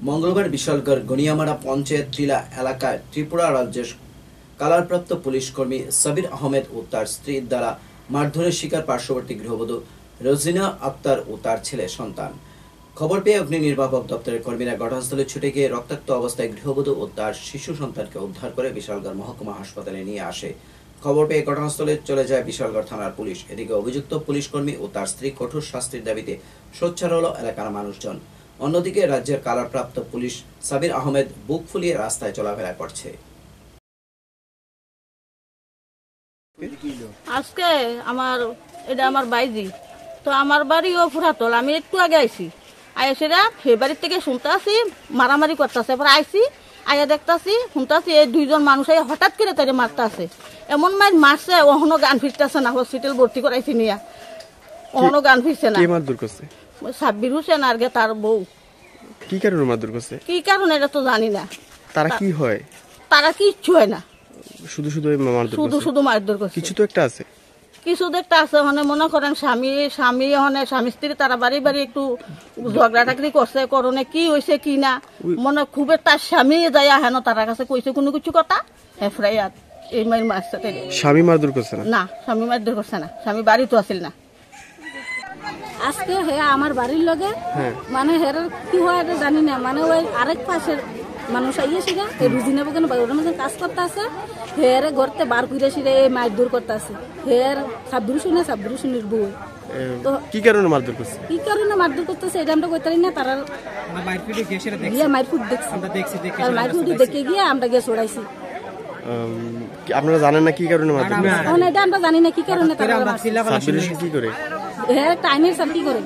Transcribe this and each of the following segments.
মঙ্গলবার বিশালগড় গনিয়ামারা পঞ্চায়েত টিলা এলাকায় ত্রিপুরা রাজ্যের কালারপ্রাপ্ত পুলিশ কর্মী সাবির আহমেদ ও তার স্ত্রীর দ্বারা মারধরের শিকার পার্শ্ববর্তী গৃহবধূ রোজিনা আক্তার ও তার ছেলে সন্তান। খবর পেয়ে অগ্নি নির্বাপক দপ্তরের কর্মীরা ঘটনাস্থলে ছুটে গিয়ে রক্তাক্ত অবস্থায় গৃহবধূ ও তার শিশু সন্তানকে উদ্ধার করে বিশালগড় মহকুমা হাসপাতালে নিয়ে আসে। খবর পেয়ে ঘটনাস্থলে চলে যায় বিশালগড় থানার পুলিশ। এদিকে অভিযুক্ত পুলিশ কর্মী ও তার স্ত্রী কঠোর শাস্তির দাবিতে সোচ্চার হল এলাকার মানুষজন। অন্যদিকে রাজ্যের কারাপ্রাপ্ত পুলিশ সাবির আহমেদ বুক ফুলিয়ে রাস্তায় চলাফেরা করছে। আজকে এটা আমার বাইজি, তো আমার বাড়িও ফুরাতল। আমি একটু আগে আইছি, আইসিরা সে বাড়ির থেকে শুনতে আসি মারামারি করতেছে। এবার আইসি আয়া দেখতেছি শুনতেছি এই দুইজন মানুষ হঠাৎ করে তাকে মারতেছে। এমন মারছে ওহনো গান ফিরতেছে না, হসপিটাল ভর্তি করাইছি নিয়া ওহনো গান ফিরছে না। সাব্বির হোসেন আর গে তার বউ। কি কারণে মারধর করছে? কি কারণে এটা তো জানি না। তারা কি হয়? তারা কিচ্ছু হয় না, শুধু শুধু মারধর করছে। শুধু মারধর করছে। কিছু তো একটা আছে, কিছু দেখতে আছে। মানে মনে করেন স্বামী স্ত্রী তারা বাড়ি বাড়ি একটু ঝগড়া টাকরি করছে, করণে কি হয়েছে কি না মনে খুব একটা স্বামী যাই হেন তার কাছে কইছে কোনো কিছু কথা হেফরাইয়াত এই মায়ের মার সাথে। স্বামী মারধর করছে না? না, স্বামী মারধর করছে না, স্বামী বাড়ি তো আসিল না। আজকে হে আমার বাড়ির লগে মানে হের কি হয় এটা জানি না। মানে ওই আরেক পাশের মানুষ আইয়েছিল রুজিনা বকেন ওর মধ্যে কাজ করতে আছে। হের ঘরতে বার করে সিরে মারধর করতে আছে। হের সাব্বির শুনের বউ। তো কি কারণে মারধর করছে? কি কারণে মারধর করতেছে এটা আমরা কইতারি না। তারা মারফুট দেখে গিয়ে আমরা গিয়ে ছড়াইছি। আপনারা জানেন না কি কারণে মারধর করছে? এটা আমরা জানি না কি কারণে তারা কি করে। হের একটা আইনের সার্কি করে,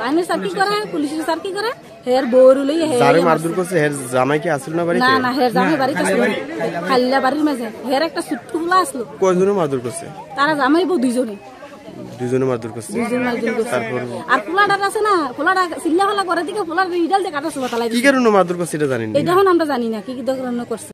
আইনের সার্কি করে, পুলিশের সার্কি করে। হের বউর লই যারে মারধর করছে হের জামাই কি আসল না বাড়িতে? না, হের জামাই বাড়িতে আসল খাল্লা বাড়ির মাঝে। হের একটা ছোট্ট ফুলা আসলো। কয়জনে মারধর করছে? তারা জামাই বউ দুইজনে মারধর করছে। তারপর আর ফুলাটা আছে না, ফুলাটা চিল্লা ফালা করে দিকে ফুলার রিডাল দিয়ে কাটা ছিল। কি কারণে মারধর করছে এটা জানি না। এটা আমরা জানি না কি কারণে করছে।